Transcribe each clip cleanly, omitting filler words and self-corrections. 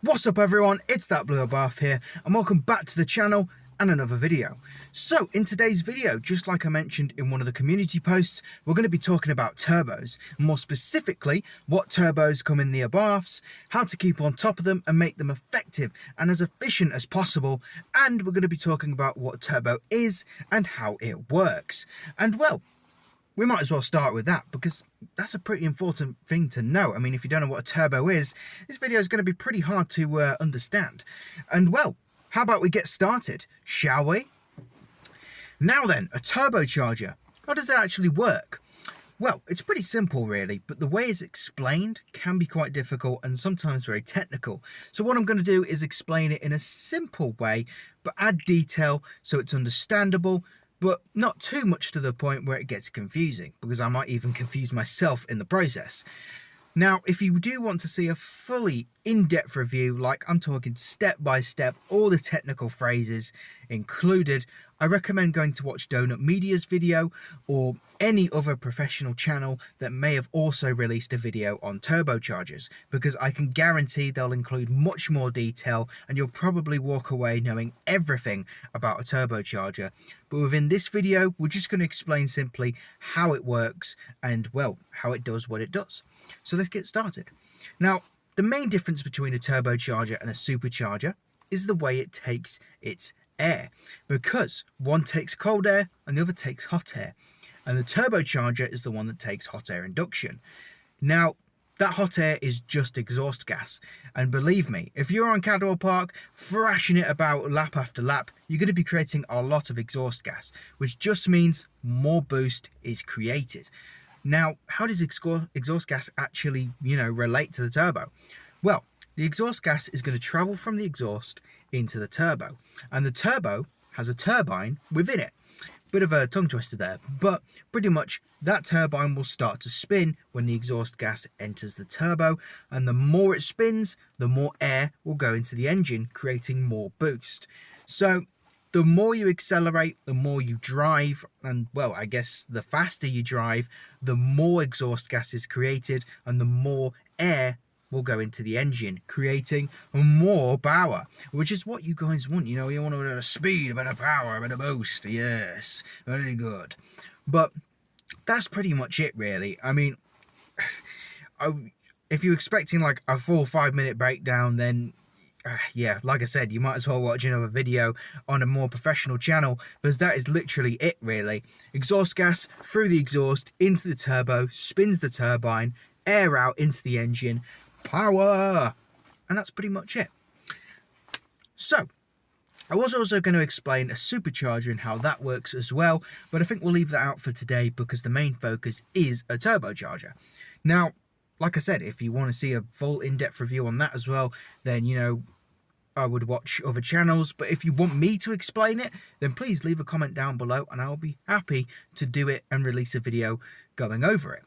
What's up everyone, it's that Blue Abarth here and welcome back to the channel and another video. So in today's video, just like I mentioned in one of the community posts, we're going to be talking about turbos, more specifically what turbos come in the Abarths, how to keep on top of them and make them effective and as efficient as possible, and we're going to be talking about what turbo is and how it works. And well, we might as well start with that because that's a pretty important thing to know. I mean, if you don't know what a turbo is, this video is going to be pretty hard to understand. And well, how about we get started, shall we? Now then, a turbocharger. How does that actually work? Well, it's pretty simple really, but the way it's explained can be quite difficult and sometimes very technical. So what I'm going to do is explain it in a simple way, but add detail so it's understandable, but not too much to the point where it gets confusing, because I might even confuse myself in the process. Now, if you do want to see a fully in-depth review, like I'm talking step by step, all the technical phrases included, I recommend going to watch Donut Media's video or any other professional channel that may have also released a video on turbochargers, because I can guarantee they'll include much more detail and you'll probably walk away knowing everything about a turbocharger. But within this video, we're just going to explain simply how it works and, well, how it does what it does. So let's get started. Now, the main difference between a turbocharger and a supercharger is the way it takes its air, because one takes cold air and the other takes hot air, and the turbocharger is the one that takes hot air induction. Now, that hot air is just exhaust gas, and believe me, if you're on Cadwell Park thrashing it about lap after lap, you're going to be creating a lot of exhaust gas, which just means more boost is created. Now, how does exhaust gas actually, relate to the turbo? Well, the exhaust gas is going to travel from the exhaust into the turbo, and the turbo has a turbine within it. Bit of a tongue twister there, but pretty much that turbine will start to spin when the exhaust gas enters the turbo, and the more it spins, the more air will go into the engine, creating more boost. So the more you accelerate, the more you drive, and well, I guess the faster you drive, the more exhaust gas is created and the more air will go into the engine, creating more power, which is what you guys want. You want a bit of speed, a bit of power, a bit of boost. Yes, very good. But that's pretty much it, really. I mean, if you're expecting like a full 5-minute breakdown, then yeah, like I said, you might as well watch another video on a more professional channel, because that is literally it, really. Exhaust gas through the exhaust into the turbo, spins the turbine, air out into the engine, power, and that's pretty much it. So I was also going to explain a supercharger and how that works as well, but I think we'll leave that out for today because the main focus is a turbocharger. Now, like I said, if you want to see a full in-depth review on that as well, then I would watch other channels. But if you want me to explain it, then please leave a comment down below and I'll be happy to do it and release a video going over it.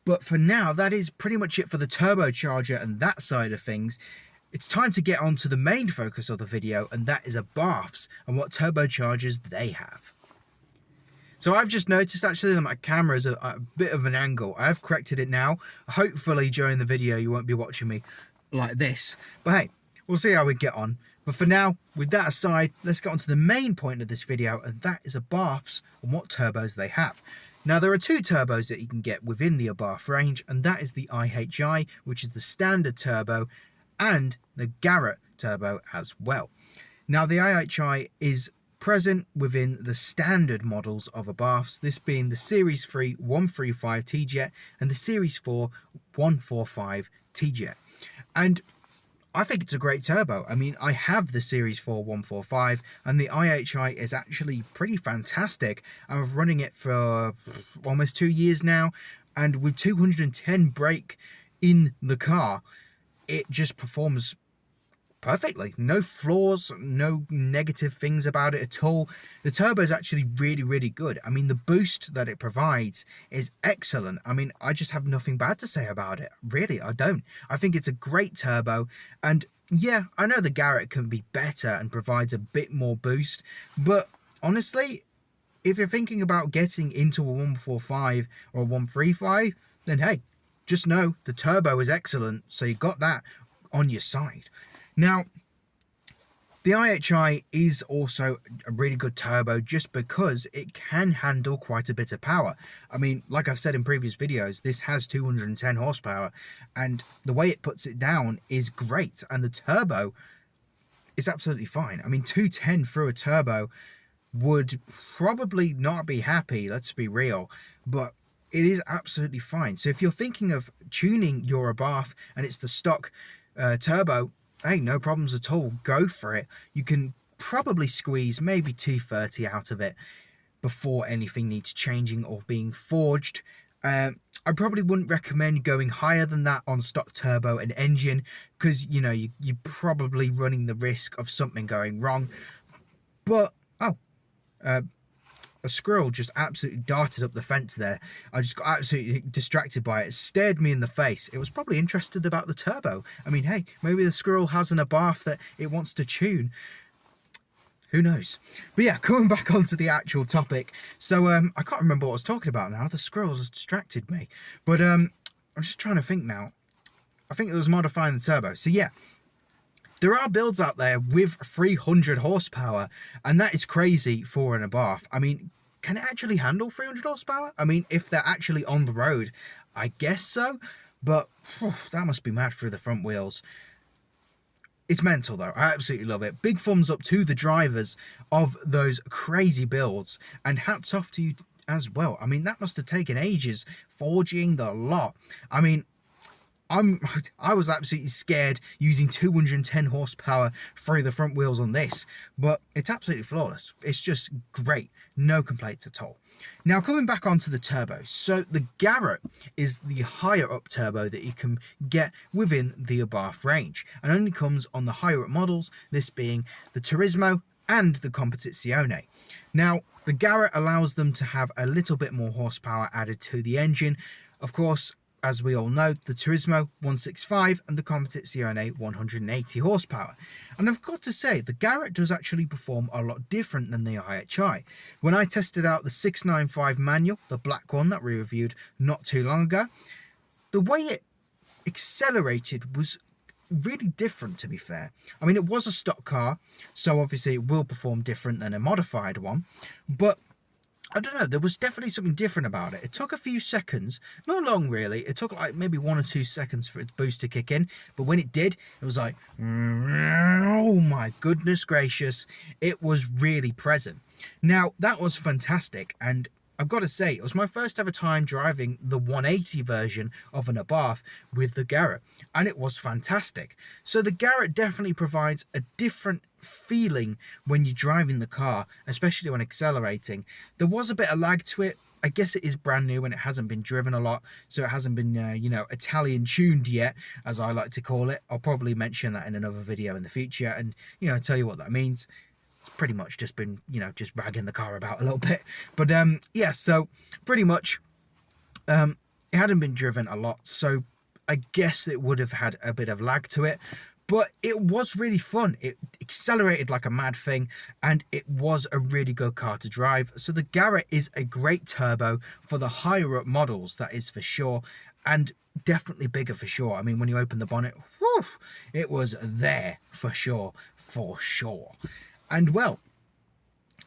But for now, that is pretty much it for the turbocharger and that side of things. It's time to get on to the main focus of the video, and that is Abarths and what turbochargers they have. So I've just noticed actually that my camera is a bit of an angle. I have corrected it now. Hopefully during the video you won't be watching me like this. But hey, we'll see how we get on. But for now, with that aside, let's get on to the main point of this video, and that is Abarths and what turbos they have. Now, there are two turbos that you can get within the Abarth range, and that is the IHI, which is the standard turbo, and the Garrett turbo as well. Now, the IHI is present within the standard models of Abarths, this being the Series 3 135 T-Jet and the Series 4 145 T-Jet. And I think it's a great turbo. I mean, I have the Series 4 145 and the IHI is actually pretty fantastic. I'm running it for almost 2 years now, and with 210 brake in the car, it just performs perfectly. No flaws, no negative things about it at all. The turbo is actually really, really good. I mean, the boost that it provides is excellent. I mean, I just have nothing bad to say about it. Really, I don't. I think it's a great turbo, and yeah, I know the Garrett can be better and provides a bit more boost, but honestly, if you're thinking about getting into a 145 or a 135, then hey, just know the turbo is excellent, so you got that on your side. Now, the IHI is also a really good turbo just because it can handle quite a bit of power. I mean, like I've said in previous videos, this has 210 horsepower, and the way it puts it down is great, and the turbo is absolutely fine. I mean, 210 through a turbo would probably not be happy, let's be real, but it is absolutely fine. So if you're thinking of tuning your Abarth and it's the stock turbo, hey, no problems at all. Go for it. You can probably squeeze maybe 230 out of it before anything needs changing or being forged. I probably wouldn't recommend going higher than that on stock turbo and engine because, you know, you're probably running the risk of something going wrong. But, a squirrel just absolutely darted up the fence there. I just got absolutely distracted by it. It stared me in the face. It was probably interested about the turbo. I mean, hey, maybe the squirrel has an Abarth that it wants to tune. Who knows? But yeah, coming back onto the actual topic. So I can't remember what I was talking about now. The squirrels has distracted me. But I'm just trying to think now. I think it was modifying the turbo. So yeah, there are builds out there with 300 horsepower, and that is crazy for an Abarth. I mean, can it actually handle 300 horsepower? I mean, if they're actually on the road, I guess so, but that must be mad through the front wheels. It's mental though. I absolutely love it. Big thumbs up to the drivers of those crazy builds, and hats off to you as well. I mean, that must have taken ages forging the lot. I mean, I was absolutely scared using 210 horsepower through the front wheels on this, but it's absolutely flawless. It's just great. No complaints at all. Now, coming back onto the turbo. So the Garrett is the higher up turbo that you can get within the Abarth range, and only comes on the higher up models, this being the Turismo and the Competizione. Now, the Garrett allows them to have a little bit more horsepower added to the engine. Of course, as we all know, the Turismo 165 and the Competizione 180 horsepower. And I've got to say, the Garrett does actually perform a lot different than the IHI. When I tested out the 695 manual, the black one that we reviewed not too long ago, the way it accelerated was really different, to be fair. I mean, it was a stock car, so obviously it will perform different than a modified one, but I don't know, there was definitely something different about it. It took a few seconds, not long really, it took like maybe 1 or 2 seconds for its boost to kick in, but when it did, it was like, oh my goodness gracious, it was really present. Now, that was fantastic, and I've got to say, it was my first ever time driving the 180 version of an Abarth with the Garrett, and it was fantastic. So the Garrett definitely provides a different feeling when you're driving the car, especially when accelerating. There was a bit of lag to it. I guess it is brand new and it hasn't been driven a lot, so it hasn't been, Italian tuned yet, as I like to call it. I'll probably mention that in another video in the future and, tell you what that means. It's pretty much just been, just ragging the car about a little bit. But, yeah, so pretty much it hadn't been driven a lot, so I guess it would have had a bit of lag to it. But it was really fun. It accelerated like a mad thing, and it was a really good car to drive. So the Garrett is a great turbo for the higher up models, that is for sure, and definitely bigger for sure. I mean, when you open the bonnet, whew, it was there for sure, And well,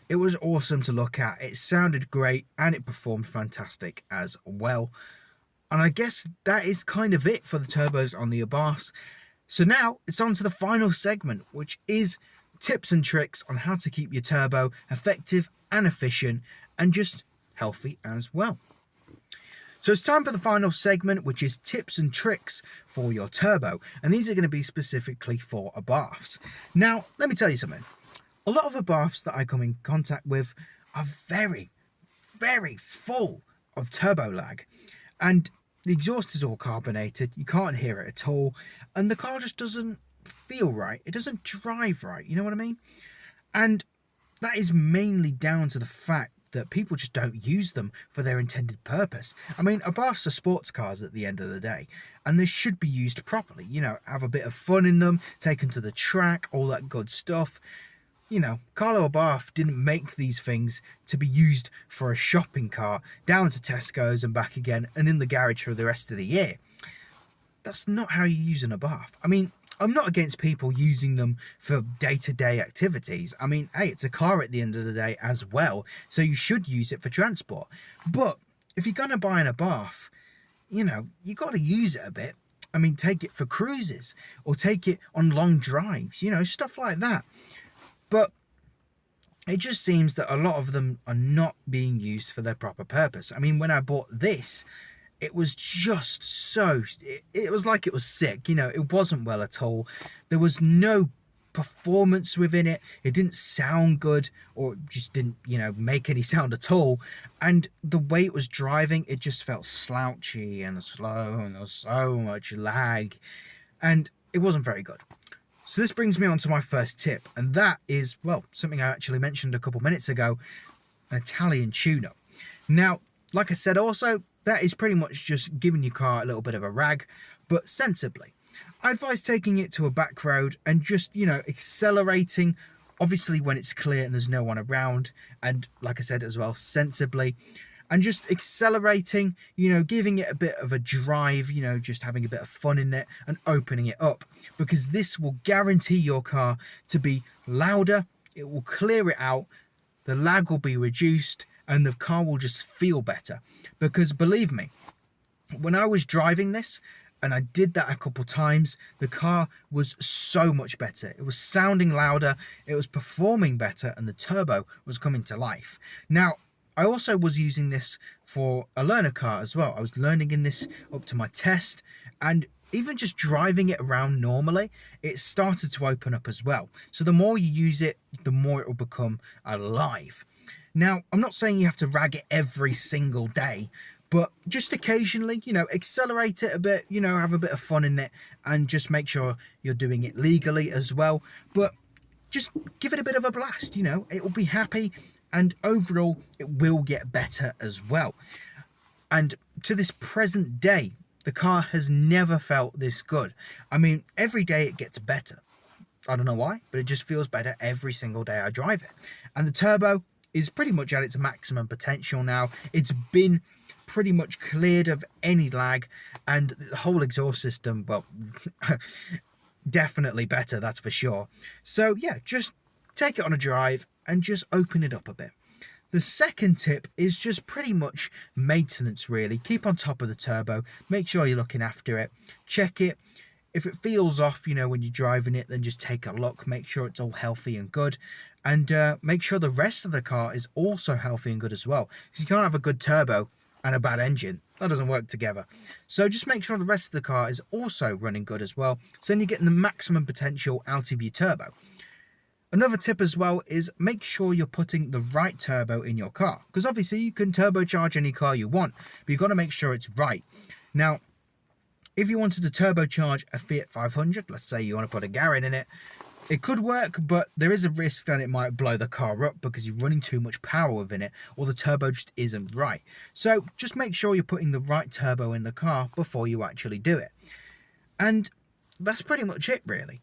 it was awesome to look at. It sounded great, and it performed fantastic as well. And I guess that is kind of it for the turbos on the Abarths. So now it's on to the final segment, which is tips and tricks on how to keep your turbo effective and efficient and just healthy as well. So it's time for the final segment, which is tips and tricks for your turbo. And these are going to be specifically for Abarths. Now, let me tell you something. A lot of Abarths that I come in contact with are very, very full of turbo lag. And the exhaust is all carbonated, you can't hear it at all, and the car just doesn't feel right. It doesn't drive right, you know what I mean? And that is mainly down to the fact that people just don't use them for their intended purpose. I mean, Abarths are sports cars at the end of the day, and they should be used properly. Have a bit of fun in them, take them to the track, all that good stuff. Carlo Abarth didn't make these things to be used for a shopping cart, down to Tesco's and back again, and in the garage for the rest of the year. That's not how you use an Abarth. I mean, I'm not against people using them for day-to-day activities. I mean, hey, it's a car at the end of the day as well, so you should use it for transport. But if you're going to buy an Abarth, you know, you got to use it a bit. I mean, take it for cruises or take it on long drives, you know, stuff like that. But it just seems that a lot of them are not being used for their proper purpose. I mean, when I bought this, it was just so... It was like it was sick, you know, it wasn't well at all. There was no performance within it. It didn't sound good, or just didn't, you know, make any sound at all. And the way it was driving, it just felt slouchy and slow, and there was so much lag, and it wasn't very good. So this brings me on to my first tip, and that is, well, something I actually mentioned a couple minutes ago, an Italian tune-up. Now, like I said also, that is pretty much just giving your car a little bit of a rag, but sensibly. I advise taking it to a back road and just, you know, accelerating, obviously when it's clear and there's no one around, and like I said as well, sensibly, and just accelerating, you know, giving it a bit of a drive, you know, just having a bit of fun in it and opening it up, because this will guarantee your car to be louder, it will clear it out, the lag will be reduced, and the car will just feel better. Because believe me, when I was driving this, and I did that a couple times, the car was so much better. It was sounding louder, it was performing better, and the turbo was coming to life. Now, I also was using this for a learner car as well. I was learning in this up to my test, and even just driving it around normally, it started to open up as well. So the more you use it, the more it will become alive. Now, I'm not saying you have to rag it every single day, but just occasionally, you know, accelerate it a bit, you know, have a bit of fun in it, and just make sure you're doing it legally as well. But just give it a bit of a blast, you know, it will be happy, and overall it will get better as well. And to this present day, the car has never felt this good. I mean, every day it gets better. I don't know why, but it just feels better every single day I drive it. And the turbo is pretty much at its maximum potential now. It's been pretty much cleared of any lag, and the whole exhaust system, well, definitely better, that's for sure. So yeah, just take it on a drive and just open it up a bit. The second tip is just pretty much maintenance, really. Keep on top of the turbo, make sure you're looking after it, check it. If it feels off, you know, when you're driving it, then just take a look, make sure it's all healthy and good, and make sure the rest of the car is also healthy and good as well. Because you can't have a good turbo and a bad engine. That doesn't work together. So just make sure the rest of the car is also running good as well, so then you're getting the maximum potential out of your turbo. Another tip as well is make sure you're putting the right turbo in your car, because obviously you can turbocharge any car you want, but you've got to make sure it's right. Now, if you wanted to turbocharge a Fiat 500, let's say you want to put a Garant in it, it could work, but there is a risk that it might blow the car up because you're running too much power within it, or the turbo just isn't right. So just make sure you're putting the right turbo in the car before you actually do it. And that's pretty much it, really.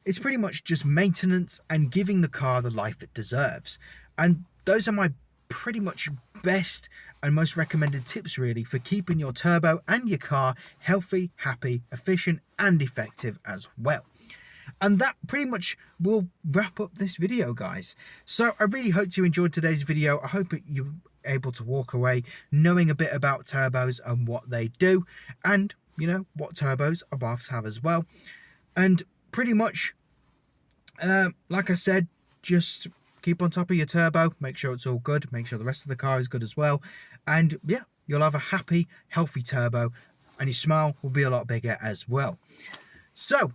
It's pretty much just maintenance and giving the car the life it deserves. And those are my pretty much best and most recommended tips, really, for keeping your turbo and your car healthy, happy, efficient, and effective as well. And that pretty much will wrap up this video, guys. So I really hope you enjoyed today's video. I hope you're able to walk away knowing a bit about turbos and what they do, and, you know, what turbos Abarths have as well. And pretty much, like I said, just keep on top of your turbo, make sure it's all good, make sure the rest of the car is good as well, and yeah, you'll have a happy, healthy turbo, and your smile will be a lot bigger as well. So,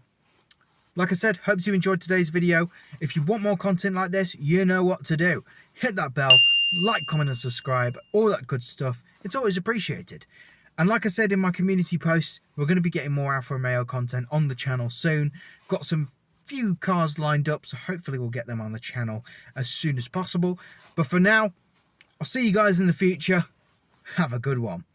like I said, hope you enjoyed today's video. If you want more content like this, you know what to do. Hit that bell, like, comment and subscribe, all that good stuff. It's always appreciated. And like I said in my community posts, we're going to be getting more Alfa Romeo content on the channel soon. Got some few cars lined up, so hopefully we'll get them on the channel as soon as possible. But for now, I'll see you guys in the future. Have a good one.